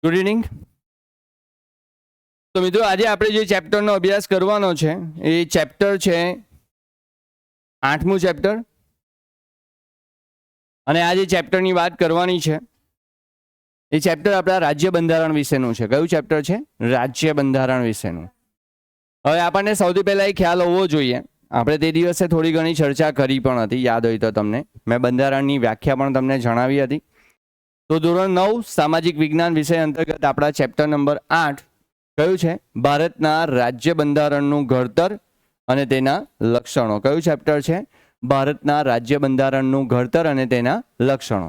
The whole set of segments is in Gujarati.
Good evening. તો મિત્રો આજે આપણે જે ચેપ્ટરનો અભ્યાસ કરવાનો છે એ ચેપ્ટર છે 8મું ચેપ્ટર. અને આ જે ચેપ્ટરની વાત કરવાની છે એ ચેપ્ટર આપણા રાજ્ય બંધારણ વિશેનું છે. કયું ચેપ્ટર છે? રાજ્ય બંધારણ વિશેનું. હવે આપણને સૌથી પહેલા એ ખ્યાલ હોવો જોઈએ, આપણે તે દિવસે થોડી ઘણી ચર્ચા કરી પણ હતી, યાદ હોય તો તમને મેં બંધારણની વ્યાખ્યા પણ તમને જણાવી હતી. તો ધોરણ 9 સામાજિક વિજ્ઞાન વિષય અંતર્ગત આપણા ચેપ્ટર નંબર 8 કયું છે? ભારતના રાજ્ય બંધારણનું ઘડતર અને તેના લક્ષણો. કયું ચેપ્ટર છે? ભારતના રાજ્ય બંધારણનું ઘડતર અને તેના લક્ષણો.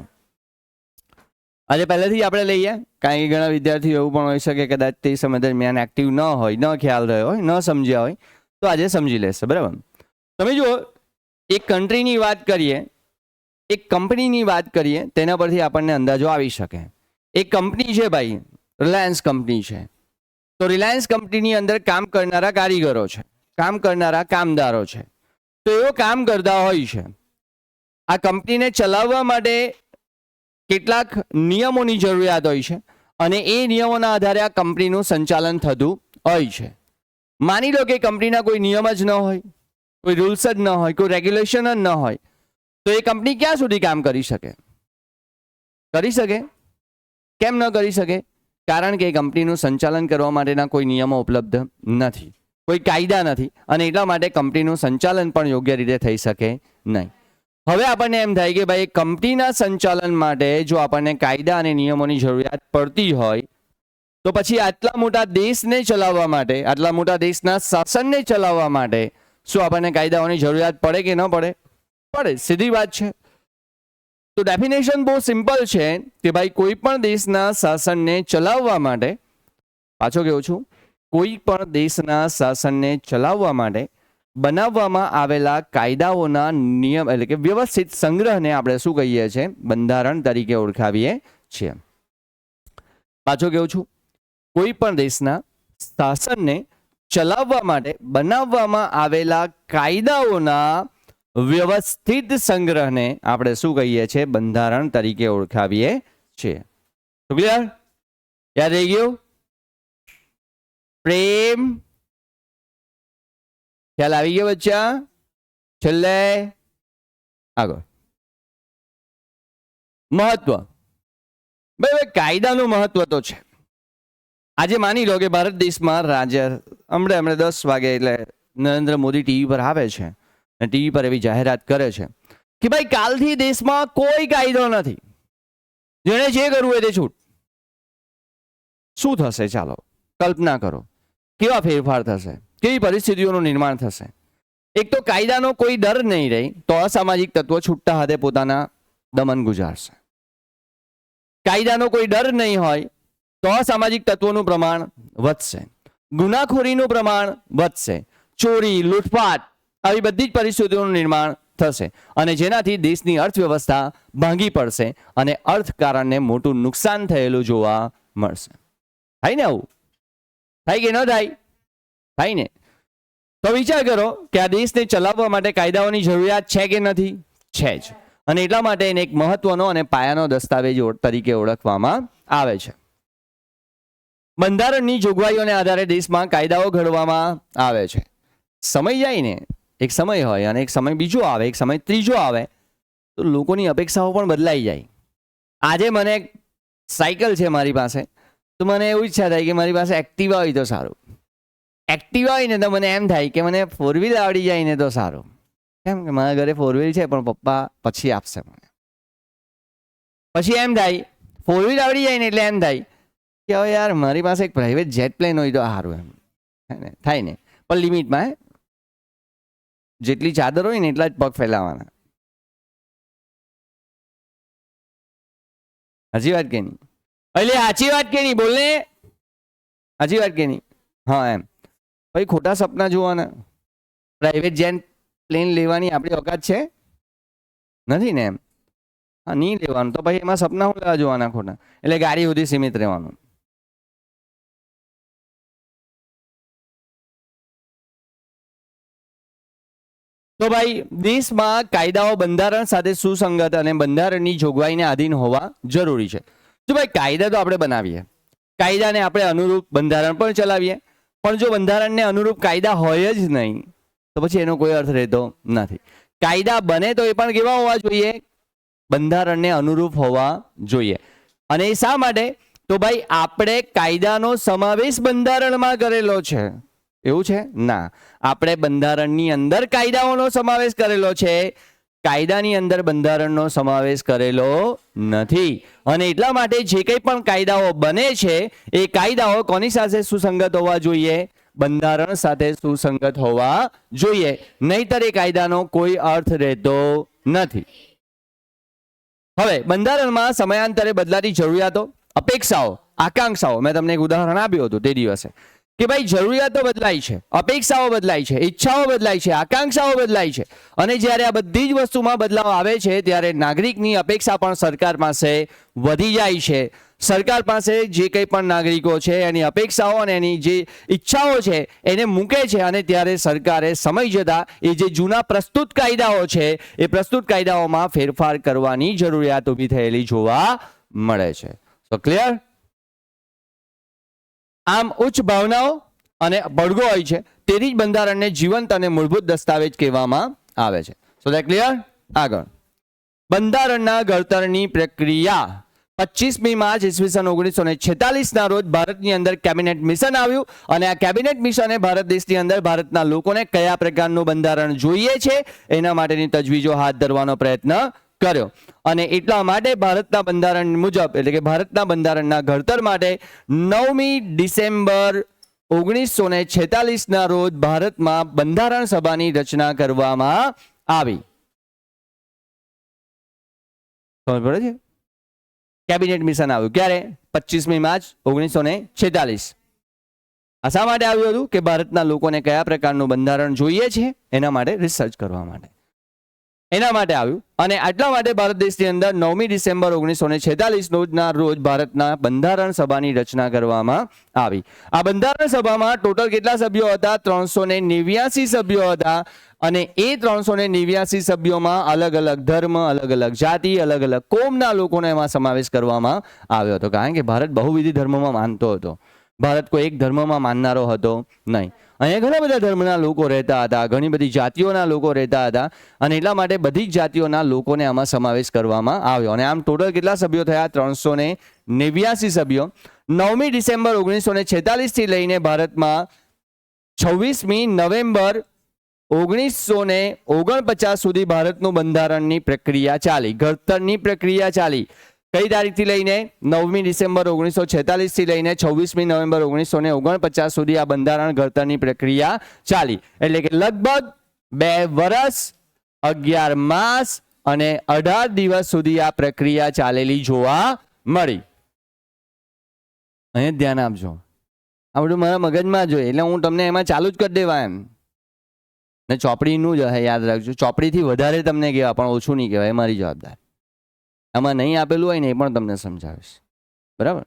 આજે પહેલેથી આપણે લઈએ, કારણ કે ઘણા વિદ્યાર્થીઓ એવું પણ હોઈ શકે કદાચ તે સમય દરમિયાન એક્ટિવ ન હોય, ન ખ્યાલ રહ્યો હોય, ન સમજ્યા હોય, તો આજે સમજી લેશે. બરાબર? તમે જુઓ, એક કન્ટ્રીની વાત કરીએ, એક કંપનીની વાત કરીએ, તેના પરથી આપણને અંદાજો આવી શકે. એક કંપની છે ભાઈ, રિલાયન્સ કંપની છે. તો રિલાયન્સ કંપનીની અંદર કામ કરનારા કારીગરો છે, કામ કરનારા કામદારો છે. તો એવો કામ કરતા હોય છે. આ કંપનીને ચલાવવા માટે કેટલાક નિયમોની જરૂરિયાત હોય છે અને એ નિયમોના આધારે આ કંપનીનું સંચાલન થતું હોય છે. માની લો કે કંપનીના કોઈ નિયમ જ ન હોય, કોઈ રૂલ્સ જ ન હોય, કોઈ રેગ્યુલેશન જ ન હોય, તો એ કંપની ક્યાં સુધી કામ કરી શકે? કરી શકે? કેમ ન કરી શકે? કારણ કે કંપનીનું સંચાલન કરવા માટેના કોઈ નિયમો ઉપલબ્ધ નથી, કોઈ કાયદા નથી, અને એટલા માટે કંપનીનું સંચાલન પણ યોગ્ય રીતે થઈ શકે નહીં. હવે આપણને એમ થાય કે ભાઈ કંપનીના સંચાલન માટે જો આપણને કાયદા અને નિયમોની જરૂરિયાત પડતી હોય તો પછી આટલા મોટા દેશને ચલાવવા માટે, આટલા મોટા દેશના શાસનને ચલાવવા માટે શું આપણને કાયદાઓની જરૂરિયાત પડે કે ન પડે? પડે. સીધી વાત છે. તો ડેફિનેશન બહુ સિમ્પલ છે કે ભાઈ કોઈ પણ દેશના શાસનને ચલાવવા માટે, પાછો કહું છું, કોઈ પણ દેશના શાસનને ચલાવવા માટે બનાવવામાં આવેલા કાયદાઓના નિયમ એટલે કે વ્યવસ્થિત સંગ્રહને આપણે શું કહીએ છીએ? બંધારણ તરીકે ઓળખાવીએ છીએ. પાછો કહું છું, કોઈ પણ દેશના શાસનને ચલાવવા માટે બનાવવામાં આવેલા કાયદાઓના વ્યવસ્થિત સંગ્રહને આપણે શું કહીએ છીએ? બંધારણ તરીકે ઓળખાવીએ છીએ. તો ક્લિયર? યાદ રહી ગયું? પ્રેમ ખ્યાલ આવી ગયો બચ્ચા? છેલ્લે આગળ મહત્વ. બરાબર, કાયદાનું મહત્વ તો છે. આજે માની લો કે ભારત દેશમાં રાજ્ય હમણાં 10 વાગે એટલે નરેન્દ્ર મોદી ટીવી પર આવે છે અને ટીવી પર એવી જાહેરાત કરે છે કે ભાઈ કાલથી દેશમાં કોઈ કાયદો નથી, જેણે જે કરવું હોય તે છૂટ. શું થશે? ચાલો કલ્પના કરો, કેવા ફેરફાર થશે, કેવી પરિસ્થિતિઓનું નિર્માણ થશે. એક તો કાયદાનો કોઈ ડર નહીં રહી, તો અસામાજિક તત્વો છૂટા હાથે પોતાના દમન ગુજારશે. કાયદાનો કોઈ ડર નહીં હોય તો અસામાજિક તત્વોનું પ્રમાણ વધશે, ગુનાખોરીનું પ્રમાણ વધશે, ચોરી, લૂંટફાટ, આવી બધી જ પરિસ્થિતિઓનું નિર્માણ થશે અને જેનાથી દેશની અર્થવ્યવસ્થા ભાંગી પડશે અને અર્થકારણને મોટું નુકસાન થયેલું જોવા મળશે. થાય ને? આવું થાય કે ન થાય? થાય ને? તો વિચાર કરો કે આ દેશને ચલાવવા માટે કાયદાઓની જરૂરિયાત છે કે નથી? છે જ. અને એટલા માટે એને એક મહત્વનો અને પાયાનો દસ્તાવેજ તરીકે ઓળખવામાં આવે છે. બંધારણની જોગવાઈઓને આધારે દેશમાં કાયદાઓ ઘડવામાં આવે છે. સમય જાય ને, એક સમય હોય અને એક સમય બીજો આવે, એક સમય ત્રીજો આવે, તો લોકોની અપેક્ષાઓ પણ બદલાઈ જાય. આજે મને સાયકલ છે મારી પાસે, તો મને એવું ઈચ્છા થાય કે મારી પાસે એક્ટિવા હોય તો સારું. એક્ટિવા હોય ને તો મને એમ થાય કે મને 4 વ્હીલ આવડી જાય ને તો સારું. કેમ કે મારા ઘરે 4 વ્હીલ છે પણ પપ્પા પછી આપશે મને. પછી એમ થાય 4 વ્હીલ આવડી જાય ને એટલે એમ થાય કે હવે યાર મારી પાસે એક પ્રાઇવેટ જેટ પ્લેન હોય તો સારું. એમ થાય ને? પણ લિમિટમાં. જેટલી ચાદર હોય ને એટલા જ પગ ફેલાવાના. સાચી વાત કે નહીં? એટલે સાચી વાત કે નહીં? બોલને. સાચી વાત કે નહીં? હા, એમ ભાઈ ખોટા સપના જોવાના. પ્રાઇવેટ જેટ પ્લેન લેવાની આપણી ઓકાત છે નથી ને? એમ હા, નહીં લેવાનું તો પછી એમાં સપના હું લેવા જોવાના ખોટા? એટલે ગાડી સુધી સીમિત રહેવાનું. તો ભાઈ દેશમાં કાયદાઓ બંધારણ સાથે સુસંગત અને બંધારણની જોગવાઈને આધીન હોવા જરૂરી છે. તો ભાઈ કાયદા તો આપણે બનાવીએ, કાયદાને આપણે અનુરૂપ બંધારણ પણ ચલાવીએ, પણ જો બંધારણને અનુરૂપ કાયદા હોય જ નહીં તો પછી એનો કોઈ અર્થ રહેતો નથી. કાયદા બને તો એ પણ કેવા હોવા જોઈએ? બંધારણને અનુરૂપ હોવા જોઈએ. અને એ શા માટે? તો ભાઈ આપણે કાયદાનો સમાવેશ બંધારણમાં કરેલો છે, એવું છે ના, આપણે બંધારણની અંદર કાયદાઓનો સમાવેશ કરેલો છે, કાયદાની અંદર બંધારણનો સમાવેશ કરેલો નથી. અને એટલા માટે જે કંઈ પણ કાયદાઓ બને છે એ કાયદાઓ કોની સાથે સુસંગત હોવા જોઈએ? બંધારણ સાથે સુસંગત હોવા જોઈએ, નહીતર એ કાયદાનો કોઈ અર્થ રહેતો નથી. હવે બંધારણમાં સમયાંતરે બદલાતી જરૂરિયાતો, અપેક્ષાઓ, આકાંક્ષાઓ, મેં તમને એક ઉદાહરણ આપ્યું હતું તે દિવસે કે ભાઈ જરૂરિયાતો બદલાય છે, અપેક્ષાઓ બદલાય છે, ઈચ્છાઓ બદલાય છે, આકાંક્ષાઓ બદલાય છે. અને જ્યારે આ બધી જ વસ્તુમાં બદલાવ આવે છે ત્યારે નાગરિકની અપેક્ષા પણ સરકાર પાસે વધી જાય છે. સરકાર પાસે જે કંઈ પણ નાગરિકો છે એની અપેક્ષાઓ અને એની જે ઈચ્છાઓ છે એને મૂકે છે, અને ત્યારે સરકારે સમય જતાં એ જે જૂના પ્રસ્તુત કાયદાઓ છે એ પ્રસ્તુત કાયદાઓમાં ફેરફાર કરવાની જરૂરિયાત ઊભી થયેલી જોવા મળે છે. તો ક્લિયર? આમ ઉચ્ચ ભાવનાઓ અને પડઘો હોય છે, તેથી જ બંધારણને જીવંત અને મૂળભૂત દસ્તાવેજ કહેવામાં આવે છે. So that clear? આગળ બંધારણના ઘડતરની પ્રક્રિયા. 25મી માર્ચ ઈસવીસન 1946 ના રોજ ભારતની અંદર કેબિનેટ મિશન આવ્યું, અને આ કેબિનેટ મિશને ભારત દેશની અંદર ભારતના લોકોને કયા પ્રકારનું બંધારણ જોઈએ છે એના માટેની તજવીજો હાથ ધરવાનો પ્રયત્ન કર્યો. અને એટલા માટે ભારતના બંધારણ મુજબ, એટલે કે ભારતના બંધારણના ઘડતર માટે 9મી ડિસેમ્બર 1946 ના રોજ ભારતમાં બંધારણ સભાની રચના કરવામાં આવી. સમજ પડે છે? કેબિનેટ મિશન આવ્યું ક્યારે? 25મી માર્ચ 1946. આ શા માટે આવ્યું હતું? કે ભારતના લોકોને કયા પ્રકારનું બંધારણ જોઈએ છે એના માટે રિસર્ચ કરવા માટે, એના માટે આવ્યું. અને આટલા માટે ભારત દેશની અંદર 9મી ડિસેમ્બર 1946 ના રોજ ભારતના બંધારણ સભાની રચના કરવામાં આવી. આ બંધારણ સભામાં ટોટલ કેટલા સભ્યો હતા? 389 સભ્યો હતા. અને એ 389 સભ્યોમાં અલગ અલગ ધર્મ, અલગ અલગ જાતિ, અલગ અલગ કોમના લોકોનો એમાં સમાવેશ કરવામાં આવ્યો હતો. કારણ કે ભારત બહુવિધ ધર્મમાં માનતો હતો, ભારત કોઈ એક ધર્મમાં માનનારો હતો નહીં. અહીંયા ઘણા બધા ધર્મના લોકો રહેતા હતા, ઘણી બધી જાતિઓના લોકો રહેતા હતા, અને એટલા માટે બધી જ જાતિઓના લોકોને આમાં સમાવેશ કરવામાં આવ્યો. અને આમ ટોટલ કેટલા સભ્યો થયા? 389 સભ્યો. 9મી ડિસેમ્બર 1946 થી લઈને ભારતમાં 26મી નવેમ્બર 1949 સુધી ભારતનું બંધારણની પ્રક્રિયા ચાલી, ઘડતરની પ્રક્રિયા ચાલી. કઈ તારીખથી લઈને? 9મી ડિસેમ્બર 1946 થી લઈને 26મી નવેમ્બર 1949 સુધી આ બંધારણ ઘડતરની પ્રક્રિયા ચાલી. એટલે કે લગભગ 2 વર્ષ 11 માસ અને 18 દિવસ સુધી આ પ્રક્રિયા ચાલેલી જોવા મળી. અહીં ધ્યાન આપજો, આ બધું મારા મગજમાં જોઈએ એટલે હું તમને એમાં ચાલુ જ કરી દેવા એમ. ને ચોપડીનું જ યાદ રાખજો, ચોપડીથી વધારે તમને કહેવાય પણ ઓછું નહીં કહેવાય, મારી જવાબદારી. આમાં નહીં આપેલું હોય ને એ પણ તમને સમજાવીશ, બરાબર?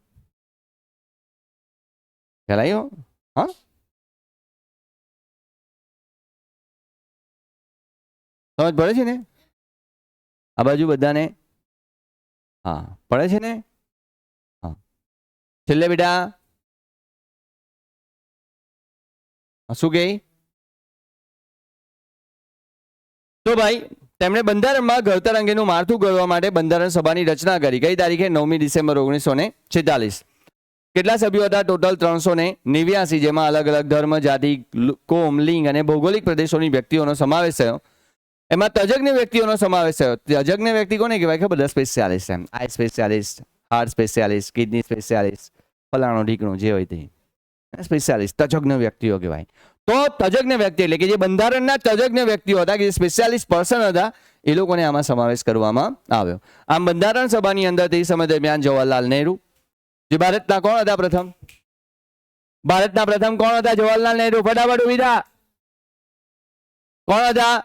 ખ્યાલ આવ્યો? હા, સમજ પડે છે ને આ બાજુ બધાને? હા, પડે છે ને? હા, છેલ્લે બેટા શું કહે? તો ભાઈ તેમણે બંધારણમાં ઘડતર અંગેનું માળખું ઘડવા માટે બંધારણ સભાની રચના કરી. કઈ તારીખે? 9મી ડિસેમ્બર 1946. કેટલા સભ્યો હતા? ટોટલ 389, જેમાં અલગ અલગ ધર્મ, જાતિ, કોમ, લિંગ અને ભૌગોલિક પ્રદેશોની વ્યક્તિઓનો સમાવેશ થયો. એમાં તજજ્ઞ વ્યક્તિઓનો સમાવેશ થયો. તજજ્ઞ વ્યક્તિ કોને કહેવાય ખબર? સ્પેશિયાલિસ્ટ. એમ eye specialist, heart specialist, kidney specialist, ફલાણો ઢીકણું જે હોય તે સ્પેશિયાલિસ્ટ, તજજ્ઞ વ્યક્તિઓ કહેવાય. તો તજજ્ઞ વ્યક્તિ એટલે કે જે બંધારણના તજજ્ઞ વ્યક્તિઓ હતા, કે જે સ્પેશિયાલિસ્ટ પર્સન હતા, એ લોકોને આમાં સમાવેશ કરવામાં આવ્યો. આમ બંધારણ સભાની અંદર તે સમય દરમિયાન જવાહરલાલ નહેરુ, જે ભારતના કોણ હતા પ્રથમ? ભારતના પ્રથમ કોણ હતા? જવાહરલાલ નહેરુ. ફટાફટ ઉભી થા. કોણ હતા?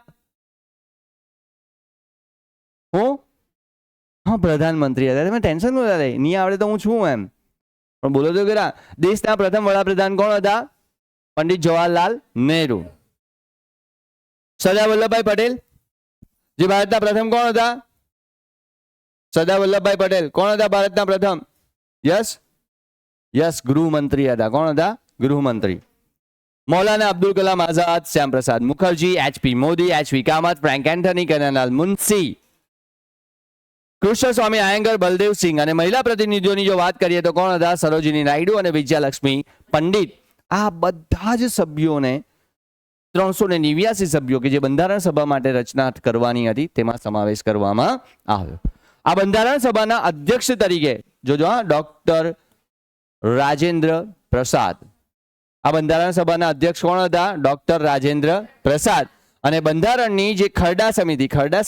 હું? હા, પ્રધાનમંત્રી હતા. તમે ટેન્શન ન લે, નહીં આવડે તો હું છું એમ, પણ બોલો તો ખરા. દેશના પ્રથમ વડાપ્રધાન કોણ હતા? પંડિત જવાહરલાલ નહેરુ. સરદાર વલ્લભભાઈ પટેલ, જે ભારતના પ્રથમ કોણ હતા? સરદાર વલ્લભભાઈ પટેલ. કોણ હતા ભારતના પ્રથમ? યસ, યસ, ગૃહમંત્રી હતા. કોણ હતા? ગૃહમંત્રી. Maulana Abdul Kalam Azad, Shyam Prasad Mukherjee, HP Mody, HV Kamath, Frank Anthony, Kanaiyalal Munshi, Krishnaswami Ayyangar, Baldev Singh. અને મહિલા પ્રતિનિધિઓની જો વાત કરીએ તો કોણ હતા? સરોજિની નાયડુ અને વિજયાલક્ષ્મી પંડિત. આ બધા જ સભ્યોને 389 સભ્યો કે જે બંધારણ સભા માટે રચના કરવાની હતી તેમાં સમાવેશ કરવામાં આવ્યો. આ બંધારણ સભાના અધ્યક્ષ તરીકે જોજો ડોક્ટર રાજેન્દ્ર પ્રસાદ. આ બંધારણ સભાના અધ્યક્ષ કોણ હતા? ડોક્ટર રાજેન્દ્ર પ્રસાદ. અને બંધારણની જે ખરડા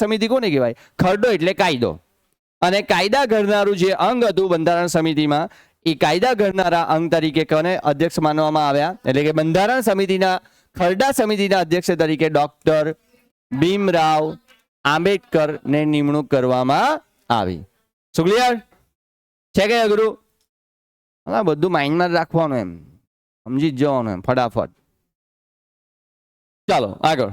સમિતિ કોને કહેવાય? ખરડો એટલે કાયદો. અને કાયદા ઘડનારું જે અંગ હતું બંધારણ સમિતિમાં, એ કાયદા ઘડનારા અંગ તરીકે કોને અધ્યક્ષ માનવામાં આવ્યા? એટલે કે બંધારણ સમિતિના ખરડા સમિતિના અધ્યક્ષ તરીકે ડોક્ટર ભીમરાવ આંબેડકરને નિમણૂક કરવામાં આવી. શું ક્લિયર છે કે અઘરું? હા, બધું માઇન્ડમાં રાખવાનું, એમ સમજી જ જવાનું એમ ફટાફટ. ચાલો આગળ.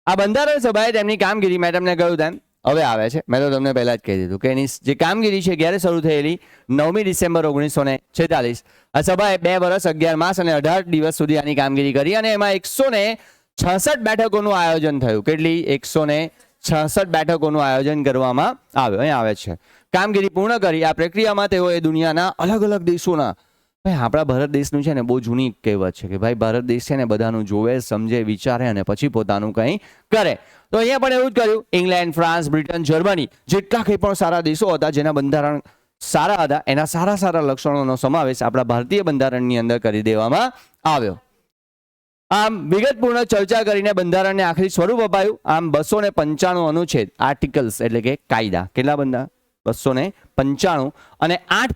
આ બંધારણ સભાએ તેમની કામગીરી મેં તમને કહ્યું તેમ હવે આવે છે. મેં તો તમને પહેલા જ કહી દીધું કે એની જે કામગીરી છે ક્યારે શરૂ થયેલી? 9મી ડિસેમ્બર 1946. આ સભાએ 2 વર્ષ 11 માસ અને 18 દિવસ સુધી આની કામગીરી કરી અને એમાં 166 બેઠકોનું આયોજન થયું. કેટલી? 166 બેઠકોનું આયોજન કરવામાં આવ્યું. અહીં આવે છે. કામગીરી પૂર્ણ કરી આ પ્રક્રિયામાં તેઓએ દુનિયાના અલગ અલગ દેશોના, ભાઈ આપણા ભારત દેશનું છે ને બહુ જૂની કહેવત છે કે ભાઈ ભારત દેશ છે ને બધાનું જોવે, સમજે, વિચારે અને પછી પોતાનું કંઈ કરે. તો અહીંયા પણ એવું જ કર્યું. ઇંગ્લેન્ડ, ફ્રાન્સ, બ્રિટન, જર્મની જેટલા કંઈ પણ સારા દેશો હતા જેના બંધારણ સારા હતા એના સારા લક્ષણોનો સમાવેશ આપણા ભારતીય બંધારણની અંદર કરી દેવામાં આવ્યો. આમ વિગતપૂર્ણ ચર્ચા કરીને બંધારણને આખરી સ્વરૂપ અપાયું. આમ 295 અનુચ્છેદ, આર્ટિકલ્સ એટલે કે કાયદા. કેટલા બંધારણ? 295 અને 8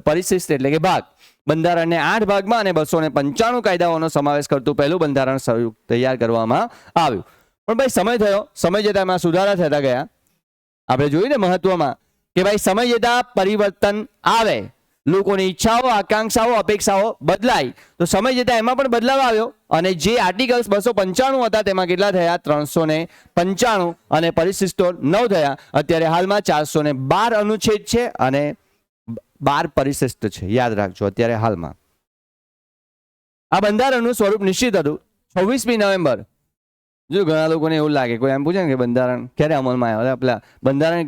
પરિશિષ્ટ એટલે કે ભાગ. બંધારણને 8 ભાગમાં અને 295 કાયદાઓનો સમાવેશ કરતું પહેલું બંધારણ તૈયાર કરવામાં આવ્યું. પણ ભાઈ સમય થયો, સમય જતા એમાં સુધારા થતા ગયા. આપણે જોયું ને મહત્વમાં કે ભાઈ સમય જતા પરિવર્તન આવે, લોકોની ઈચ્છાઓ, આકાંક્ષાઓ, અપેક્ષાઓ બદલાય. તો સમય જતા એમાં પણ બદલાવ આવ્યો અને જે આર્ટિકલ્સ 295 હતા તેમાં કેટલા થયા? 395 અને પરિશિષ્ટો 9 થયા. અત્યારે હાલમાં 412 અનુચ્છેદ છે અને 12 પરિશિષ્ટ છે. યાદ રાખજો અત્યારે હાલમાં. આ બંધારણનું સ્વરૂપ નિશ્ચિત હતું. 26મી નવેમ્બર. જો ઘણા લોકોને એવું લાગે, કોઈ એમ પૂછે ને કે બંધારણ ક્યારે અમલમાં આવ્યો? પેલા બંધારણ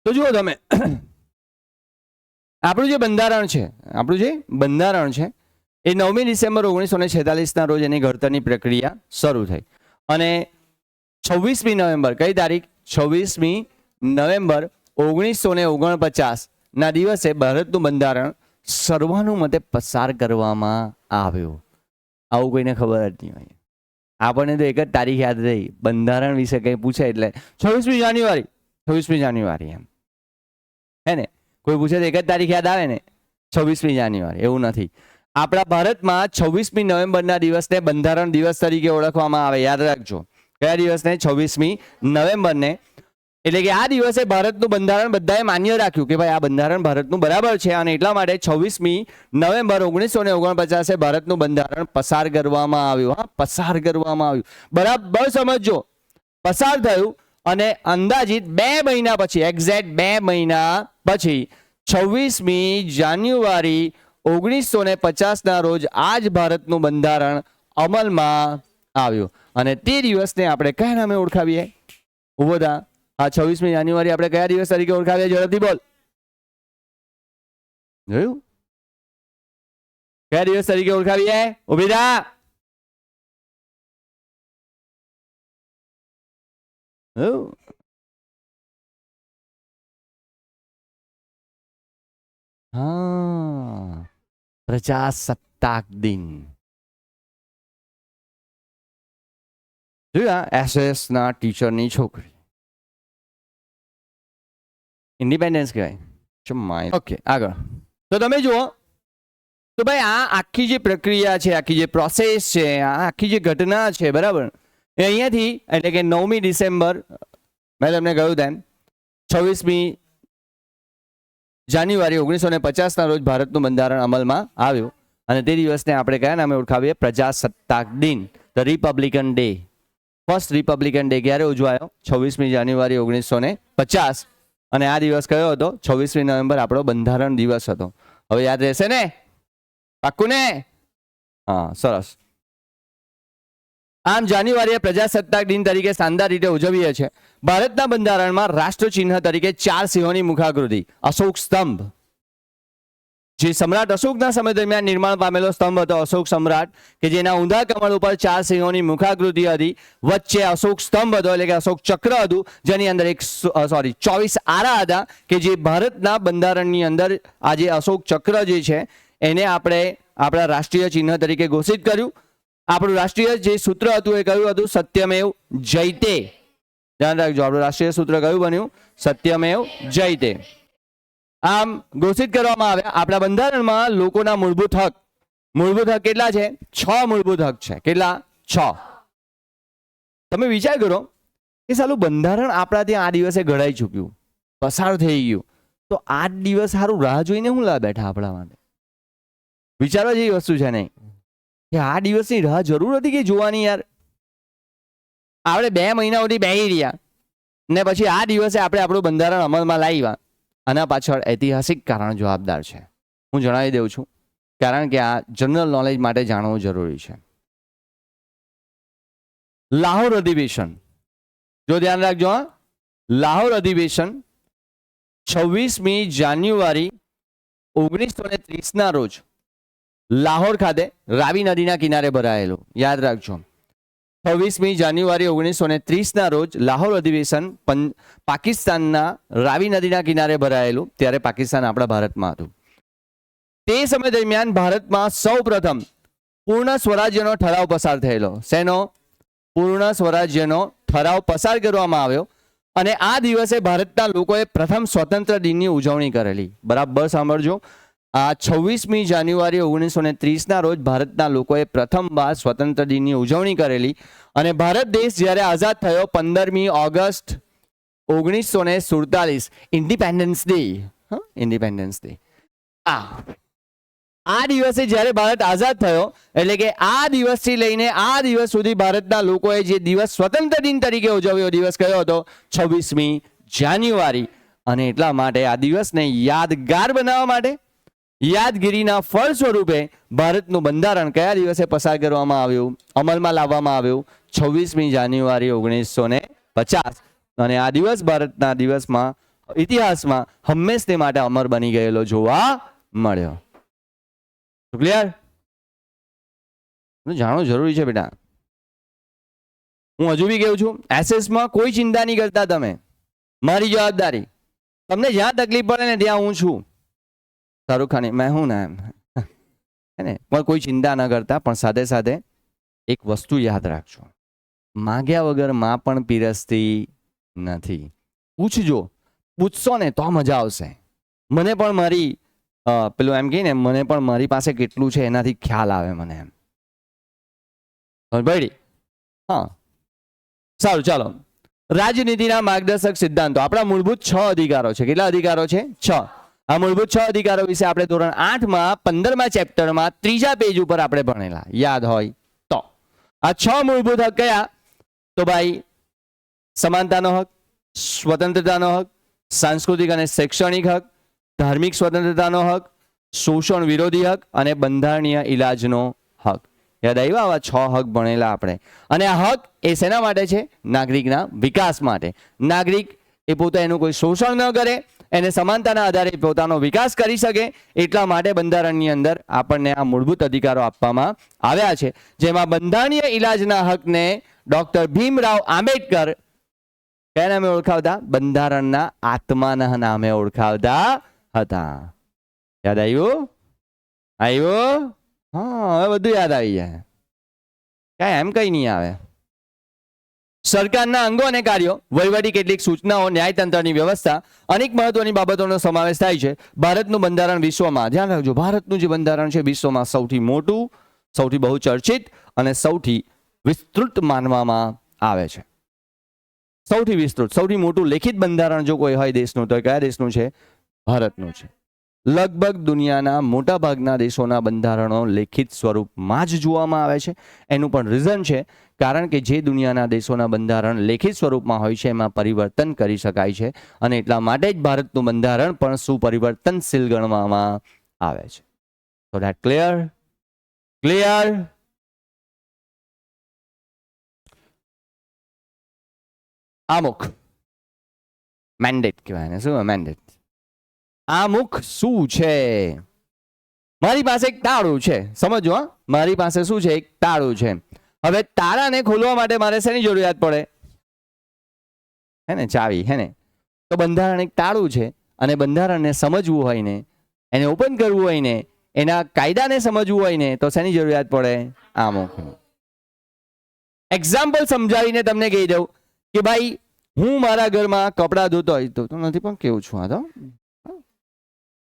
તો જુઓ તમે, આપણું જે બંધારણ છે એ 9મી ડિસેમ્બર 1946 રોજ એની ઘડતરની પ્રક્રિયા શરૂ થઈ અને 26મી નવેમ્બર, કઈ તારીખ? 26મી નવેમ્બર 1949 ના દિવસે ભારતનું બંધારણ સર્વાનુમતે પસાર કરવામાં આવ્યું. આવું કોઈને ખબર જ નહીં હોય. આપણને તો એક જ તારીખ યાદ રહી, બંધારણ વિશે કંઈ પૂછે એટલે 26મી જાન્યુઆરી એમ, હે ને? કોઈ પૂછે તો એક જ તારીખ યાદ આવે ને, 26મી જાન્યુઆરી. એવું નથી. આપણા ભારતમાં 26મી નવેમ્બરના દિવસને બંધારણ દિવસ તરીકે ઓળખવામાં આવે. યાદ રાખજો. કયા દિવસને? 26મી નવેમ્બરને. એટલે કે આ દિવસે ભારતનું બંધારણ બધાએ માન્ય રાખ્યું કે ભાઈ આ બંધારણ ભારતનું બરાબર છે અને એટલા માટે 26મી નવેમ્બર 1949 ભારતનું બંધારણ પસાર કરવામાં આવ્યું. હા, પસાર કરવામાં આવ્યું. બરાબર સમજો. પસાર થયું અને અંદાજિત 2 મહિના પછી, એક્ઝેક્ટ 2 મહિના પછી 26મી જાન્યુઆરી 1950 ના રોજ આ જ ભારતનું બંધારણ અમલમાં આવ્યું. અને તે દિવસને આપણે કયા નામે ઓળખાવીએ? ઉભો થા. આ 26મી જાન્યુઆરી આપણે કયા દિવસ તરીકે ઓળખાવીએ? ઝડપથી બોલ. જોયું? કયા દિવસ તરીકે ઓળખાવીએ? ઉભી થા. હા, પ્રજાસત્તાક દિન. જોયા? SS ના ટીચરની છોકરી. ઇન્ડિપેન્ડન્સ કહેવાય. ઓકે, આગળ. તો તમે જુઓ તો ભાઈ આ આખી જે પ્રક્રિયા છે, આખી જે પ્રોસેસ છે, આ આખી જે ઘટના છે, બરાબર, એ અહીંયાથી એટલે કે 9મી ડિસેમ્બર મેં તમને કહ્યું તેમ 26મી જાન્યુઆરી 1950 ના રોજ ભારતનું બંધારણ અમલમાં આવ્યું અને તે દિવસને આપણે કયા નામે ઓળખાવીએ? પ્રજાસત્તાક દિન, the Republican day. First Republican day ક્યારે ઉજવાયો? 26મી જાન્યુઆરી 1950. અને આ દિવસ કયો હતો? 26મી નવેમ્બર આપણો બંધારણ દિવસ હતો. હવે યાદ રહેશે ને? પાક્કું ને? હા, સરસ. આમ જાન્યુઆરીએ પ્રજાસત્તાક દિન તરીકે શાનદાર રીતે ઉજવીએ છીએ. ભારતના બંધારણમાં રાષ્ટ્રચિહ્ન તરીકે 4 સિંહોની મુખાકૃતિ, અશોક સ્તંભ, જે સમ્રાટ અશોકના સમય દરમિયાન નિર્માણ પામેલો સ્તંભ હતો, અશોક સમ્રાટ, કે જેના ઊંધા કમળ ઉપર 4 સિંહોની મુખાકૃતિ હતી, વચ્ચે અશોક સ્તંભ હતો એટલે કે અશોક ચક્ર હતું, જેની અંદર 24 આરા હતા, કે જે ભારતના બંધારણની અંદર આ જે અશોક ચક્ર જે છે એને આપણે આપણા રાષ્ટ્રીય ચિહ્ન તરીકે ઘોષિત કર્યું. આપણું રાષ્ટ્રીય જે સૂત્ર હતું એ કયું હતું? સત્યમેવ જયતે. ધ્યાન રાખજો, આપણું રાષ્ટ્રીય સૂત્ર કયું બન્યું? સત્યમેવ જયતે. આમ ઘોષિત કરવામાં આવ્યા. આપણા બંધારણમાં લોકોના મૂળભૂત હક કેટલા છે? 6 મૂળભૂત હક છે. કેટલા? 6. તમે વિચાર કરો કે સાલું બંધારણ આપણા ત્યાં આ દિવસે ઘડાઈ ચૂક્યું, પસાર થઈ ગયું, તો આ દિવસ સારું રાહ જોઈને હું લા બેઠા આપણા માટે? વિચારવા જેવી વસ્તુ છે નહીં કે આ દિવસની રાહ જરૂર હતી કે જોવાની? યાર, આપણે 2 મહિના સુધી બેહી રહ્યા ને પછી આ દિવસે આપણે આપણું બંધારણ અમલમાં લાવ્યા. આના પાછળ ઐતિહાસિક કારણ જવાબદાર છે. હું જણાવી દઉં છું, કારણ કે આ જનરલ નોલેજ માટે જાણવું જરૂરી છે. લાહોર અધિવેશન, જો ધ્યાન રાખજો, લાહોર અધિવેશન 26મી જાન્યુઆરી 1930 ના રોજ લાહોર ખાતે રાવી નદીના કિનારે ભરાયેલું. યાદ રાખજો, 26મી જાન્યુઆરી 1930 ના રોજ લાહોર અધિવેશન પાકિસ્તાનના રાવી નદીના કિનારે ભરાયેલું. ત્યારે પાકિસ્તાન આપણા ભારતમાં હતું. તે સમય દરમિયાન ભારતમાં સૌ પ્રથમ પૂર્ણ સ્વરાજ્યનો ઠરાવ પસાર થયેલો. શેનો? પૂર્ણ સ્વરાજ્યનો ઠરાવ પસાર કરવામાં આવ્યો. અને આ દિવસે ભારતના લોકોએ પ્રથમ સ્વતંત્ર દિનની ઉજવણી કરેલી. બરાબર સાંભળજો, આ 26મી જાન્યુઆરી 1930 ના રોજ ભારતના લોકોએ પ્રથમવાર સ્વતંત્ર દિનની ઉજવણી કરેલી. અને ભારત દેશ જ્યારે આઝાદ થયો 15મી August 1947, independence day. Independence day. આ દિવસે જ્યારે ભારત આઝાદ થયો એટલે કે આ દિવસથી લઈને આ દિવસ સુધી ભારતના લોકોએ જે દિવસ સ્વતંત્ર દિન તરીકે ઉજવ્યો, દિવસ કયો હતો? 26મી જાન્યુઆરી. અને એટલા માટે આ દિવસને યાદગાર બનાવવા માટે, યાદગીરીના ફળ સ્વરૂપે ભારતનું બંધારણ કયા દિવસે પસાર કરવામાં આવ્યું, અમલમાં લાવવામાં આવ્યું? 26મી જાન્યુઆરી 1950. અને આ દિવસ ભારતના દિવસમાં ઇતિહાસમાં હંમેશને માટે અમર બની ગયેલો જોવા મળ્યો. ક્લિયર? જાણવું જરૂરી છે બેટા. હું હજુ બી કહું છું, એસએસમાં કોઈ ચિંતા નહીં કરતા તમે. મારી જવાબદારી, તમને જ્યાં તકલીફ પડે ને ત્યાં હું છું. શાહરુખ ખાન મેં હું ને એમ હે ને, પણ કોઈ ચિંતા ન કરતા. પણ સાથે સાથે એક વસ્તુ યાદ રાખજો, માગ્યા વગર માં પણ પીરસતી નથી. પૂછજો, પૂછશો ને તો મજા આવશે. મને પણ મારી પેલું એમ કહે ને, મને પણ મારી પાસે કેટલું છે એનાથી ખ્યાલ આવે મને એમ. ભાઈ હા, સારું, ચાલો. રાજનીતિના માર્ગદર્શક સિદ્ધાંતો. આપણા મૂળભૂત 6 અધિકારો છે. કેટલા અધિકારો છે? 6. આ મૂળભૂત 6 અધિકારો વિશે આપણે ધોરણ 8માં 15મા ચેપ્ટરમાં 3જા પેજ ઉપર આપણે ભણેલા, યાદ હોય તો. આ 6 મૂળભૂત હક કયા? તો ભાઈ, સમાનતાનો હક, સ્વતંત્રતાનો હક, સાંસ્કૃતિક અને શૈક્ષણિક હક, ધાર્મિક સ્વતંત્રતાનો હક, શોષણ વિરોધી હક અને બંધારણીય ઇલાજનો હક. યાદ આવ્યા? આવા 6 હક ભણેલા આપણે. અને આ હક એ શેના માટે છે? નાગરિકના વિકાસ માટે. નાગરિક એ પોતે એનું કોઈ શોષણ ન કરે, એને સમાનતાના આધારે પોતાનો વિકાસ કરી શકે, એટલા માટે બંધારણની અંદર આપણને આ મૂળભૂત અધિકારો આપવામાં આવ્યા છે. જેમાં બંધારણીય ઇલાજના હકને ડોક્ટર ભીમરાવ આંબેડકર કયા નામે ઓળખાવતા? બંધારણના આત્માના નામે ઓળખાવતા હતા. યાદ આવ્યું? આવ્યું? હા, હવે બધું યાદ આવી જાય. કાંઈ એમ કઈ નહીં આવે. સરકારના અંગો અને કાર્યો, વહીવટી કેટલીક સૂચનાઓ, ન્યાયતંત્રની વ્યવસ્થા, અનેક મહત્વની બાબતોનો સમાવેશ થાય છે. ભારતનું બંધારણ વિશ્વમાં, ધ્યાન રાખજો, ભારતનું જે બંધારણ છે વિશ્વમાં સૌથી મોટું, સૌથી બહુચર્ચિત અને સૌથી વિસ્તૃત માનવામાં આવે છે. સૌથી વિસ્તૃત, સૌથી મોટું લેખિત બંધારણ જો કોઈ હોય દેશનું, તો કયા દેશનું છે? ભારતનું છે. લગભગ દુનિયાના મોટા ભાગના દેશોના બંધારણો લેખિત સ્વરૂપમાં જ જોવામાં આવે છે. એનું પણ રીઝન છે, કારણ કે જે દુનિયાના દેશોના બંધારણ લેખિત સ્વરૂપમાં હોય છે એમાં પરિવર્તન કરી શકાય છે, અને એટલા માટે જ ભારતનું બંધારણ પણ સુપરિવર્તનશીલ ગણવામાં આવે છે. So that clear? આમુખ મેન્ડેટ કહેવાય ને, શું મેન્ડેટ? આમુખ શું છે? મારી પાસે એક તાળું છે, સમજો. મારી પાસે શું છે? એક તાળું છે. હવે તાળાને ખોલવા માટે મારે શેની જરૂરિયાત પડે? હે ને, ચાવી. હે ને? તો બંધારણ એક તાળું છે, અને બંધારણને સમજવું હોય ને, એને ઓપન કરવું હોય ને, એના કાયદાને સમજવું હોય ને, તો શેની જરૂરિયાત પડે? આમુખ. એક્ઝામ્પલ સમજાવીને તમને કહી દઉં કે ભાઈ, હું મારા ઘરમાં કપડાં ધોતો હોય તો નથી પણ કેવું છું, આ તો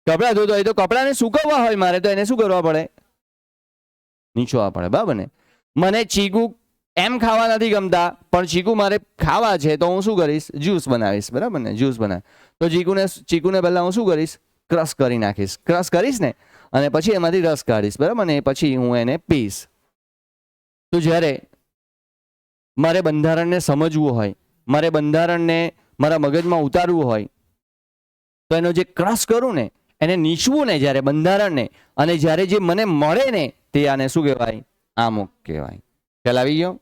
કપડાં ધોતો હોય તો કપડાને સૂકવવા હોય મારે, તો એને શું કરવા પડે? નીચોવા પડે, બરાબર ને? મને ચીકુ એમ ખાવા નથી ગમતા, પણ ચીકુ મારે ખાવા છે, તો હું શું કરીશ? જ્યુસ બનાવીશ, બરાબર ને? જ્યુસ બનાવ તો ચીકુને પહેલા હું શું કરીશ? ક્રશ કરી નાખીશ. ક્રશ કરીશ ને, અને પછી એમાંથી રસ કાઢીશ, બરાબર ને? પછી હું એને પીશ. તો જ્યારે મારે બંધારણને સમજવું હોય, મારે બંધારણને મારા મગજમાં ઉતારવું હોય, તો એનો જે ક્રશ કરું ને, એને નીચવું ને જ્યારે બંધારણને, અને જ્યારે જે મને મળે ને, તે આને શું કહેવાય? આમુખ કહેવાય. ખ્યાલ આવી ગયો?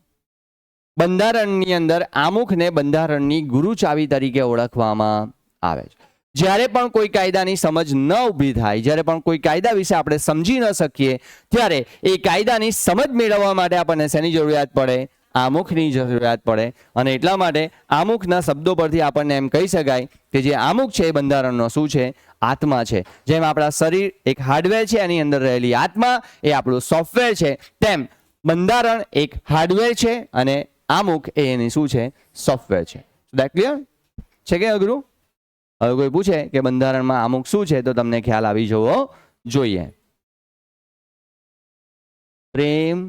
બંધારણની અંદર આમુખને બંધારણની ગુરુ ચાવી તરીકે ઓળખવામાં આવે છે. જ્યારે પણ કોઈ કાયદાની સમજ ન ઊભી થાય, જ્યારે પણ કોઈ કાયદા વિશે આપણે સમજી ન શકીએ, ત્યારે એ કાયદાની સમજ મેળવવા માટે આપણને શેની જરૂરિયાત પડે? આમુખની જરૂરિયાત પડે. અને એટલા માટે આમુખના શબ્દો પરથી આપણને એમ કહી શકાય કે જે આમુખ છે એ બંધારણનો શું છે? આત્મા છે. જેમ આપણા શરીર એક હાર્ડવેર છે, એની અંદર રહેલી આત્મા એ આપણું સોફ્ટવેર છે, તેમ બંધારણ એક હાર્ડવેર છે અને આમુખ એ એની શું છે? સોફ્ટવેર છે. ધેટ ક્લિયર છે કે અઘરું? હવે કોઈ પૂછે કે બંધારણમાં આમુખ શું છે, તો તમને ખ્યાલ આવી જવો જોઈએ. પ્રેમ,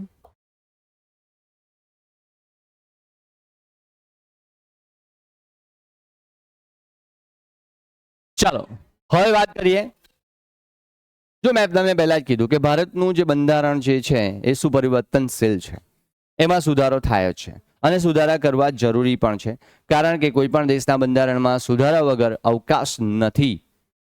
ચાલો હવે વાત કરીએ. જો મેં તમને પહેલા જ કીધું કે ભારતનું જે બંધારણ જે છે એ સુપરિવર્તનશીલ છે, એમાં સુધારો થાય જ છે, અને સુધારા કરવા જરૂરી પણ છે, કારણ કે કોઈ પણ દેશના બંધારણમાં સુધારા વગર અવકાશ નથી.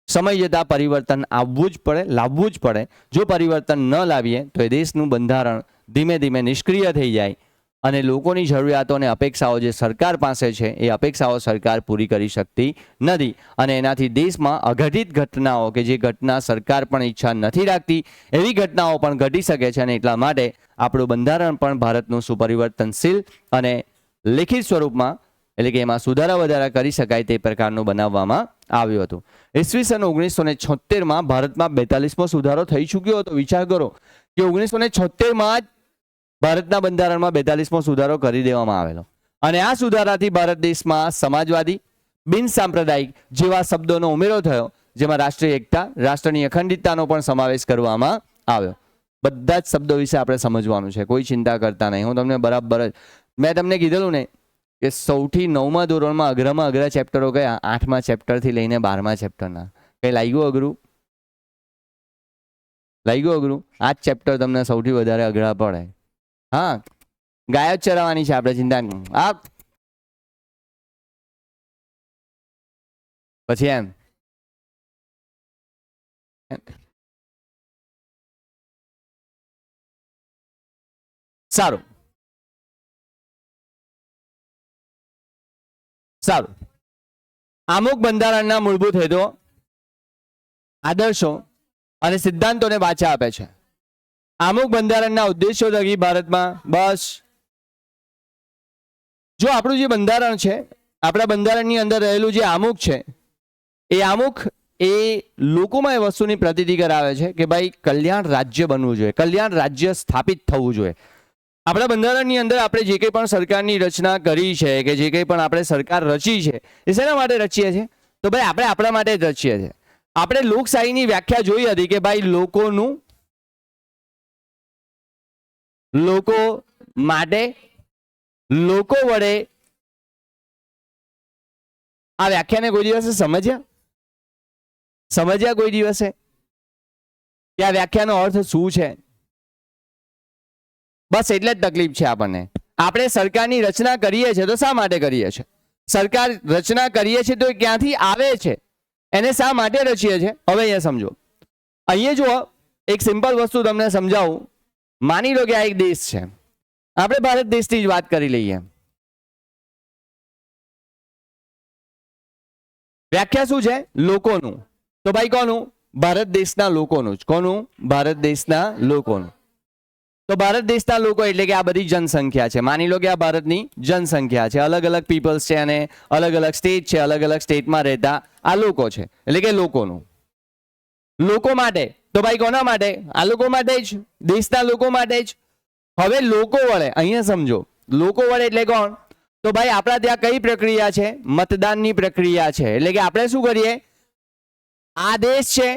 સમય જતાં પરિવર્તન આવવું જ પડે, લાવવું જ પડે. જો પરિવર્તન ન લાવીએ તો એ દેશનું બંધારણ ધીમે ધીમે નિષ્ક્રિય થઈ જાય, અને લોકોની જરૂરિયાતો અને અપેક્ષાઓ જે સરકાર પાસે છે એ અપેક્ષાઓ સરકાર પૂરી કરી શકતી નથી, અને એનાથી દેશમાં અઘટિત ઘટનાઓ, કે જે ઘટના સરકાર પણ ઈચ્છા નથી રાખતી, એવી ઘટનાઓ પણ ઘટી શકે છે. અને એટલા માટે આપણું બંધારણ પણ ભારતનું સુપરિવર્તનશીલ અને લેખિત સ્વરૂપમાં, એટલે કે એમાં સુધારા વધારા કરી શકાય તે પ્રકારનું બનાવવામાં આવ્યું હતું. ઈસવીસન 1976માં ભારતમાં 42મો સુધારો થઈ ચૂક્યો હતો. વિચાર કરો કે 1976માં જ ભારતના બંધારણમાં 42મો સુધારો કરી દેવામાં આવેલો, અને આ સુધારાથી ભારત દેશમાં સમાજવાદી, બિનસાંપ્રદાયિક જેવા શબ્દોનો ઉમેરો થયો, જેમાં રાષ્ટ્રીય એકતા, રાષ્ટ્રની અખંડિતતાનો પણ સમાવેશ કરવામાં આવ્યો. બધા જ શબ્દો વિશે આપણે સમજવાનું છે, કોઈ ચિંતા કરતા નહીં. હું તમને બરાબર જ, મેં તમને કીધેલું ને કે સૌથી 9મા ધોરણમાં અઘરામાં અઘરા ચેપ્ટરો કયા? 8મા ચેપ્ટરથી લઈને 12મા ચેપ્ટરના. કઈ લાગ્યું અઘરું? લાગ્યું અઘરું? આ જ ચેપ્ટર તમને સૌથી વધારે અઘરા પડે. હા, ગાય જ ચરાવવાની છે આપણે, ચિંતા નહીં. આ પછી એમ સારું સારું. આમુખ બંધારણના મૂળભૂત હેતુઓ, આદર્શો અને સિદ્ધાંતોને વાચા આપે છે. આમુખ બંધારણના ઉદ્દેશો થકી ભારતમાં, બસ જો આપણું જે બંધારણ છે, આપણા બંધારણની અંદર રહેલું જે આમુખ છે, એ આમુખ એ લોકોમાં એ વસ્તુની પ્રતીતિ કરાવે છે કે ભાઈ કલ્યાણ રાજ્ય બનવું જોઈએ, કલ્યાણ રાજ્ય સ્થાપિત થવું જોઈએ. આપણા બંધારણની અંદર આપણે જે કંઈ પણ સરકારની રચના કરી છે, કે જે કંઈ પણ આપણે સરકાર રચી છે, એ શેના માટે રચીએ છીએ? તો ભાઈ આપણે આપણા માટે જ રચીએ છીએ. આપણે લોકશાહીની વ્યાખ્યા જોઈ હતી કે ભાઈ લોકોનું, લોકો માટે, લોકો વડે. આ વ્યાખ્યાને કોઈ દિવસે સમજ્યા કોઈ દિવસે? કે આ વ્યાખ્યાનો અર્થ શું છે. બસ એટલે જ તકલીફ છે આપણને. આપણે સરકારની રચના કરીએ છીએ તો શા માટે કરીએ છીએ? સરકાર રચના કરીએ છીએ તો એ ક્યાંથી આવે છે, એને શા માટે રચીએ છીએ? હવે અહીંયા સમજો. અહીંયા જુઓ, એક સિમ્પલ વસ્તુ તમને સમજાવું. માની લો કે આ એક દેશ છે. આપણે ભારત દેશની જ વાત કરી લઈએ. વ્યાખ્યા શું છે? લોકોનું. તો ભાઈ કોનું? ભારત દેશના લોકોનું જ. કોનું? ભારત દેશના લોકોનું. તો ભારત દેશના લોકો એટલે કે આ બધી જનસંખ્યા છે. માની લો કે આ ભારતની જનસંખ્યા છે. અલગ અલગ પીપલ્સ છે અને અલગ અલગ સ્ટેટ છે. અલગ અલગ સ્ટેટમાં રહેતા આ લોકો છે, એટલે કે લોકોનું. લોકો માટે તો ભાઈ કોના માટે? આ લોકો માટે જ, દેશના લોકો માટે જ. હવે લોકો વડે અહીંયા સમજો, લોકો વડે એટલે કોણ? તો ભાઈ આપણા ત્યાં કઈ પ્રક્રિયા છે? મતદાનની પ્રક્રિયા છે. એટલે કે આપણે શું કરીએ? આ દેશ છે,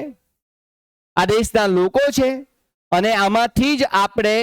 આ દેશના લોકો છે અને આમાંથી જ આપણે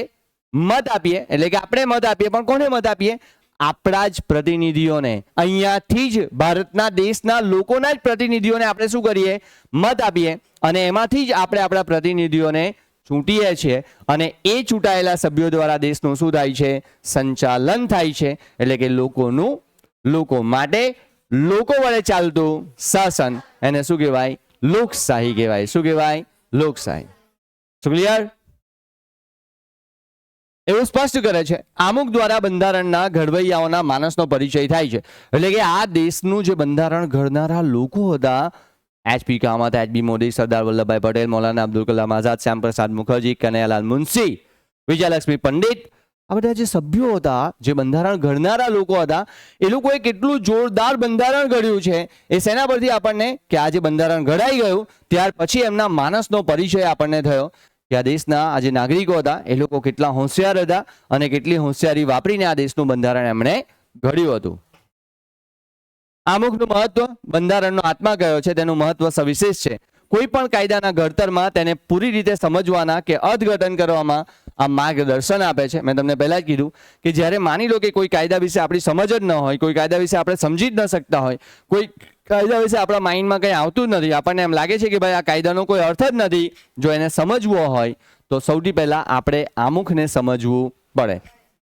મત આપીએ. એટલે કે આપણે મત આપીએ, પણ કોને મત આપીએ? આપણા જ પ્રતિનિધિઓને. અહીંયાથી જ ભારતના દેશના લોકોના જ પ્રતિનિધિઓને આપણે શું કરીએ? મત આપીએ અને એમાંથી જ આપણે આપણા પ્રતિનિધિઓને ચૂંટીએ છીએ અને એ ચૂંટાયેલા સભ્યો દ્વારા દેશનું શું થાય છે? સંચાલન થાય છે. એટલે કે લોકોનું, લોકો માટે, લોકો વડે ચાલતું શાસન, એને શું કહેવાય? લોકશાહી કહેવાય. શું કહેવાય? લોકશાહી. શું ક્લિયર? એવું સ્પષ્ટ કરે છે. આમુખ દ્વારા બંધારણના ઘડવૈયાઓના માનસનો પરિચય થાય છે. એટલે કે આ દેશનું જે બંધારણ ઘડનારા લોકો હતા, HP કામત, HB મોદી, સરદાર વલ્લભભાઈ પટેલ, મૌલાના અબ્દુલ કલામ આઝાદ, શ્યામપ્રસાદ મુખર્જી, કનૈયાલાલ મુનશી, વિજયલક્ષ્મી પંડિત, આ બધા જે સભ્યો હતા, જે બંધારણ ઘડનારા લોકો હતા, એ લોકોએ કેટલું જોરદાર બંધારણ ઘડ્યું છે. એ શેના પરથી આપણને? કે આ જે બંધારણ ઘડાઈ ગયું ત્યાર પછી એમના માનસનો પરિચય આપણને થયો કે આ દેશના આ જે નાગરિકો હતા એ લોકો કેટલા હોશિયાર હતા અને કેટલી હોશિયારી વાપરીને આ દેશનું બંધારણ એમણે ઘડ્યું હતું. આમુખનું મહત્વ, બંધારણનો આત્મા કયો છે, તેનું મહત્વ સવિશેષ છે. કોઈ પણ કાયદાના ઘડતરમાં તેને પૂરી રીતે સમજવાના કે અર્થઘટન કરવામાં આ માર્ગદર્શન આપે છે. મેં તમને પહેલા જ કીધું કે જ્યારે માની લો કે કોઈ કાયદા વિશે આપણી સમજ જ ન હોય, કોઈ કાયદા વિશે આપણે સમજી જ ન શકતા હોય, કોઈ કાયદા વિશે આપણા માઇન્ડમાં કંઈ આવતું જ નથી, આપણને એમ લાગે છે કે ભાઈ આ કાયદાનો કોઈ અર્થ જ નથી, જો એને સમજવો હોય તો સૌથી પહેલા આપણે આમુખને સમજવું પડે.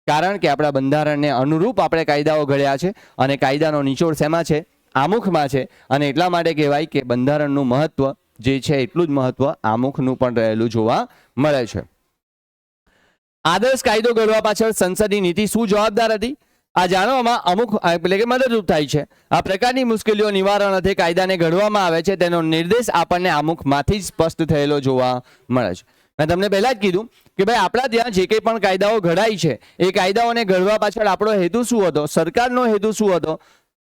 કારણ કે આપણા બંધારણને અનુરૂપ આપણે કાયદાઓ ઘડ્યા છે અને કાયદાનો નિચોડ શેમાં છે? આમુખમાં છે. અને એટલા માટે કહેવાય કે બંધારણનું મહત્વ જે છે એટલું જ મહત્વ આમુખનું પણ રહેલું જોવા મળે છે. આદર્શ કાયદો ઘડવા પાછળ સંસદની નીતિ શું જવાબદાર હતી? આ જાણવામાં અમુક એટલે કે મદદરૂપ થાય છે. આ પ્રકારની મુશ્કેલીઓ નિવારણ અર્થે કાયદાને ઘડવામાં આવે છે. તેનો નિર્દેશ આપણને આમુખમાંથી જ સ્પષ્ટ થયેલો જોવા મળે છે. મેં તમને પહેલા જ કીધું કે ભાઈ આપણા ત્યાં જે કંઈ પણ કાયદાઓ ઘડાય છે એ કાયદાઓને ઘડવા પાછળ આપણો હેતુ શું હતો? સરકારનો હેતુ શું હતો?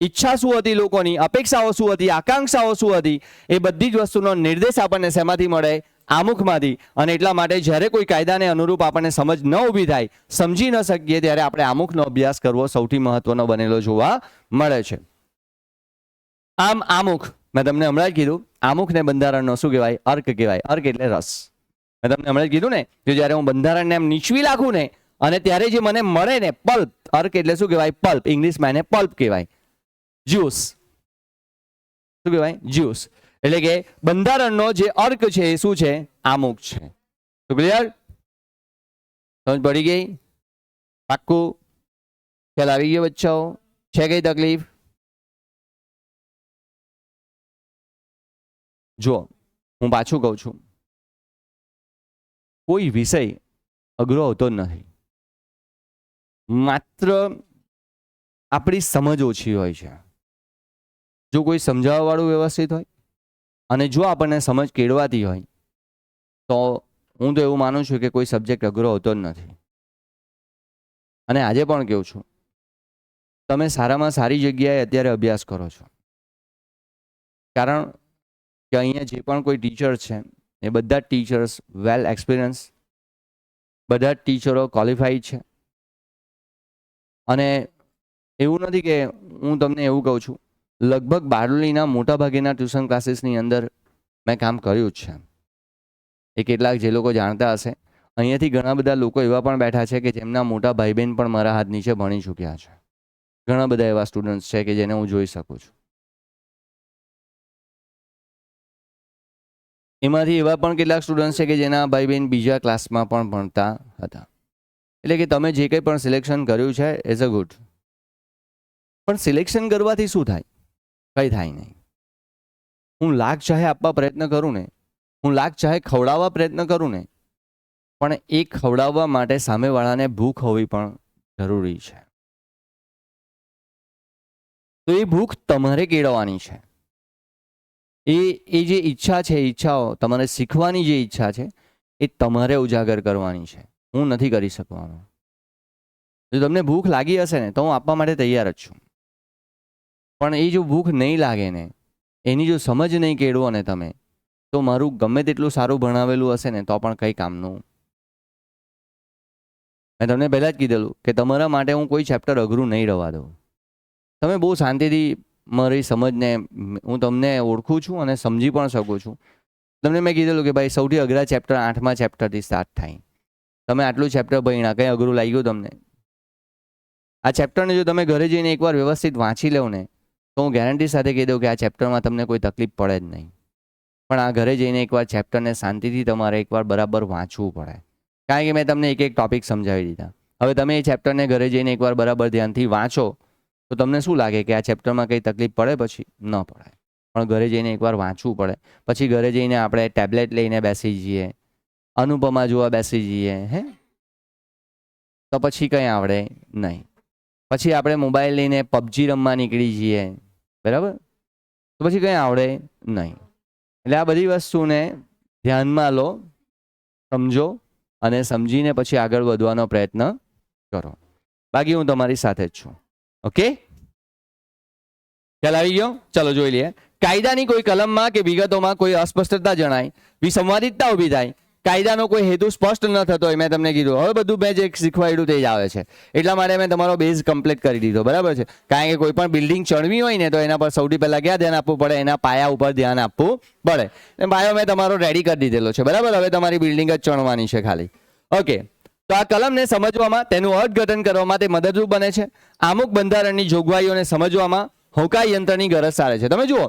ઈચ્છા શું હતી? લોકોની અપેક્ષાઓ શું હતી? આકાંક્ષાઓ શું હતી? એ બધી જ વસ્તુનો નિર્દેશ આપણને શેમાંથી મળે? આમુખમાંથી. અને એટલા માટે જ્યારે કોઈ કાયદાને અનુરૂપ આપણને સમજ ન ઊભી થાય, સમજી ન શકીએ, ત્યારે આપણે આમુખનો અભ્યાસ કરવો સૌથી મહત્વનો બનેલો જોવા મળે છે. આમ આમુખ, મેં તમને હમણાં જ કીધું, આમુખને બંધારણનો શું કહેવાય? અર્ક કહેવાય. અર્ક એટલે રસ. મેં તમને હમણાં જ કીધું ને કે જ્યારે હું બંધારણને એમ નીચવી નાખું ને અને ત્યારે જે મને મળે ને પલ્પ, અર્ક એટલે શું કહેવાય? પલ્પ. ઇંગ્લિશમાં એને પલ્પ કહેવાય. જ્યુસ. શું કહેવાય? જ્યુસ. એટલે કે બંધારણનો જે અર્ક છે એ શું છે? આમુખ છે. તો ક્લિયર? સમજ પડી ગઈ? પાક્કું? ખ્યાલ આવી ગયો બચ્ચાઓ? છે કઈ તકલીફ? જો હું પાછું કહું છું, કોઈ વિષય અઘરો હોતો જ નથી, માત્ર આપણી સમજ ઓછી હોય છે. જો કોઈ સમજાવવાવાળું વ્યવસ્થિત હોય અને જો આપણને સમજ કેળવાતી હોય તો હું તો એવું માનું છું કે કોઈ સબ્જેક્ટ અઘરો હોતો જ નથી. અને આજે પણ કહું છું, તમે સારામાં સારી જગ્યાએ અત્યારે અભ્યાસ કરો છો, કારણ કે અહીંયા જે પણ કોઈ ટીચર છે એ બધા જ ટીચર્સ વેલ એક્સપિરિયન્સ, બધા જ ટીચરો ક્વોલિફાઈડ છે. અને એવું નથી કે હું તમને એવું કહું છું, લગભગ બારડોલીના મોટા ભાગેના ટ્યુશન ક્લાસીસની અંદર મેં કામ કર્યું જ છે. એ કેટલાક જે લોકો જાણતા હશે, અહીંયાથી ઘણા બધા લોકો એવા પણ બેઠા છે કે જેમના મોટા ભાઈ બહેન પણ મારા હાથ નીચે ભણી ચૂક્યા છે. ઘણા બધા એવા સ્ટુડન્ટ્સ છે કે જેને હું જોઈ શકું છું. એમાંથી એવા પણ કેટલાક સ્ટુડન્ટ છે કે જેના ભાઈ બહેન બીજા ક્લાસમાં પણ ભણતા હતા. એટલે કે તમે જે કંઈ પણ સિલેક્શન કર્યું છે ઇઝ અ ગુડ, પણ સિલેક્શન કરવાથી શું થાય? કંઈ થાય નહીં. હું લાખ ચાહે આપવા પ્રયત્ન કરું ને, હું લાખ ચાહે ખવડાવવા પ્રયત્ન કરું ને, પણ એ ખવડાવવા માટે સામેવાળાને ભૂખ હોવી પણ જરૂરી છે. તો એ ભૂખ તમારે કેળવવાની છે. એ જે ઈચ્છા છે, ઈચ્છાઓ તમારે શીખવાની જે ઈચ્છા છે એ તમારે ઉજાગર કરવાની છે. હું નથી કરી શકવાનો. જો તમને ભૂખ લાગી હશે ને તો હું આપવા માટે તૈયાર જ છું, પણ એ જો ભૂખ નહીં લાગે ને, એની જો સમજ નહીં કેળવો ને તમે, તો મારું ગમે તેટલું સારું ભણાવેલું હશે ને તો પણ કંઈ કામનું. મેં તમને પહેલાં જ કીધેલું કે તમારા માટે હું કોઈ ચેપ્ટર અઘરું નહીં રહેવા દઉં. તમે બહુ શાંતિથી મારી સમજને, હું તમને ઓળખું છું અને સમજી પણ શકું છું. તમને મેં કીધેલું કે ભાઈ સૌથી અઘરા ચેપ્ટર 8મા ચેપ્ટરથી સ્ટાર્ટ થાય. તમે આટલું ચેપ્ટર ભણ્યા, કંઈ અઘરું લાગ્યું તમને? આ ચેપ્ટરને જો તમે ઘરે જઈને એકવાર વ્યવસ્થિત વાંચી લો ને, તો હું ગેરંટી સાથે કહી દઉં કે આ ચેપ્ટરમાં તમને કોઈ તકલીફ પડે જ નહીં. પણ આ ઘરે જઈને એકવાર ચેપ્ટરને શાંતિથી તમારે એકવાર બરાબર વાંચવું પડે, કારણ કે મેં તમને એક એક ટોપિક સમજાવી દીધા. હવે તમે એ ચેપ્ટરને ઘરે જઈને એકવાર બરાબર ધ્યાનથી વાંચો તો તમને શું લાગે કે આ ચેપ્ટરમાં કંઈ તકલીફ પડે? પછી ન પડે. પણ ઘરે જઈને એકવાર વાંચવું પડે. પછી ઘરે જઈને આપણે ટેબ્લેટ લઈને બેસી જઈએ, અનુપમા જોવા બેસી જઈએ, હે, તો પછી કંઈ આવડે નહીં. પછી આપણે મોબાઈલ લઈને પબજી રમવા નીકળી જઈએ, બરાબર, તો પછી કંઈ આવડે નહીં. એટલે આ બધી વસ્તુને ધ્યાનમાં લો, સમજો અને સમજીને પછી આગળ વધવાનો પ્રયત્ન કરો. બાકી હું તમારી સાથે જ છું. ઓકે, ખ્યાલ આવી ગયો? ચલો જોઈ લઈએ. કાયદાની કોઈ કલમમાં કે વિગતોમાં કોઈ અસ્પષ્ટતા જણાય, વિસંવાદિતતા ઊભી થાય, કાયદાનો કોઈ હેતુ સ્પષ્ટ ન થતો હોય, મેં તમને કીધું. હવે બધું મેં જે શીખવાડ્યું તે જ આવે છે, એટલા માટે મેં તમારો બેઝ કમ્પ્લીટ કરી દીધો, બરાબર છે? કારણ કે કોઈ પણ બિલ્ડિંગ ચણવી હોય ને તો એના પર સૌથી પહેલાં ક્યાં ધ્યાન આપવું પડે? એના પાયા ઉપર ધ્યાન આપવું પડે. પાયો મેં તમારો રેડી કરી દીધેલો છે, બરાબર? હવે તમારી બિલ્ડિંગ જ ચણવાની છે ખાલી. ઓકે, તો આ કલમને સમજવામાં, તેનું અર્થઘટન કરવામાં તે મદદરૂપ બને છે. અમુક બંધારણની જોગવાઈઓને સમજવામાં હોકાઈ યંત્રની ગરજ સારે છે. તમે જુઓ,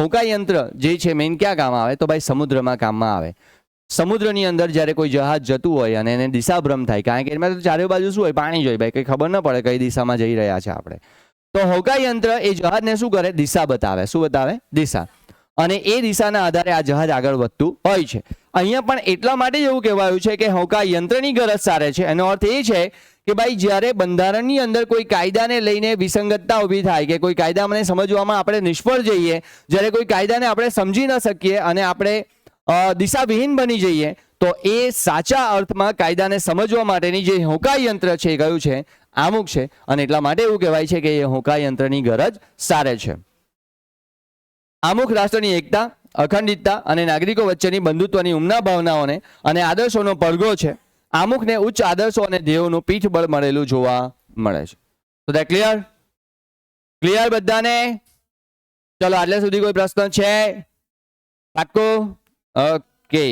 હોકાઈ યંત્ર જે છે મેઇન ક્યાં કામ આવે? તો ભાઈ સમુદ્રમાં કામમાં આવે. સમુદ્રની અંદર જ્યારે કોઈ જહાજ જતું હોય અને એને દિશાભ્રમ થાય, કારણ કે એમાં તો ચારે બાજુ શું હોય? પાણી જ હોય ભાઈ, કંઈ ખબર ન પડે કઈ દિશામાં જઈ રહ્યા છે આપણે. તો હોકાઈ યંત્ર એ જહાજને શું કરે? દિશા બતાવે. શું બતાવે? દિશા. અને એ દિશાના આધારે આ જહાજ આગળ વધતું હોય છે. અહીંયા પણ એટલા માટે જ એવું કહેવાયું છે કે હોકાઈ યંત્રની ગરજ સારે છે. એનો અર્થ એ છે કે ભાઈ જ્યારે બંધારણની અંદર કોઈ કાયદાને લઈને વિસંગતતા ઊભી થાય કે કોઈ કાયદાને સમજવામાં આપણે નિષ્ફળ જઈએ, જ્યારે કોઈ કાયદાને આપણે સમજી ન શકીએ અને આપણે દિશાવિહીન બની જઈએ, તો એ સાચા અર્થમાં કાયદાને સમજવા માટેની જે હોકાઈ યંત્ર છે એ કયું છે? આમુખ છે. અને એટલા માટે એવું કહેવાય છે કે એ હોકાઈ યંત્રની ગરજ સારે છે. આમુખ રાષ્ટ્રની એકતા, અખંડિતતા અને નાગરિકો વચ્ચેની બંધુત્વની ઉમના ભાવનાઓને અને આદર્શોનો પડઘો છે. આમુખને ઉચ્ચ આદર્શો અને ધ્યેયોનું પીઠબળ મળેલું જોવા મળે છે. તો ધેટ ક્લિયર? ક્લિયર બધાને? ચલો, આટલે સુધી કોઈ પ્રશ્ન છે? પાક્કું? ઓકે,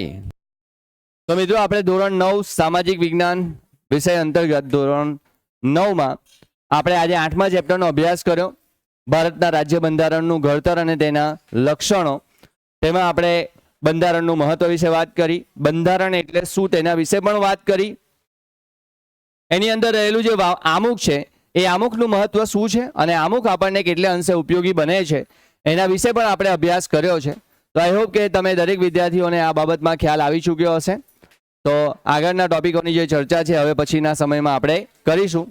તો મિત્રો આપણે ધોરણ 9 સામાજિક વિજ્ઞાન વિષય અંતર્ગત ધોરણ 9માં આપણે આજે 8મા ચેપ્ટરનો અભ્યાસ કર્યો. ભારતના રાજ્ય બંધારણનું ઘડતર અને તેના લક્ષણો. તેમાં આપણે બંધારણનું મહત્વ વિશે વાત કરી, બંધારણ એટલે શું તેના વિશે પણ વાત કરી. એની અંદર રહેલું જે આમુખ છે એ આમુખનું મહત્વ શું છે અને આમુખ આપણને કેટલા અંશે ઉપયોગી બને છે એના વિશે પણ આપણે અભ્યાસ કર્યો છે. તો આઈ હોપ કે તમે દરેક વિદ્યાર્થીઓને આ બાબતમાં ખ્યાલ આવી ચૂક્યો હશે. તો આગળના ટોપિકોની જે ચર્ચા છે હવે પછીના સમયમાં આપણે કરીશું.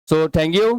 So thank you.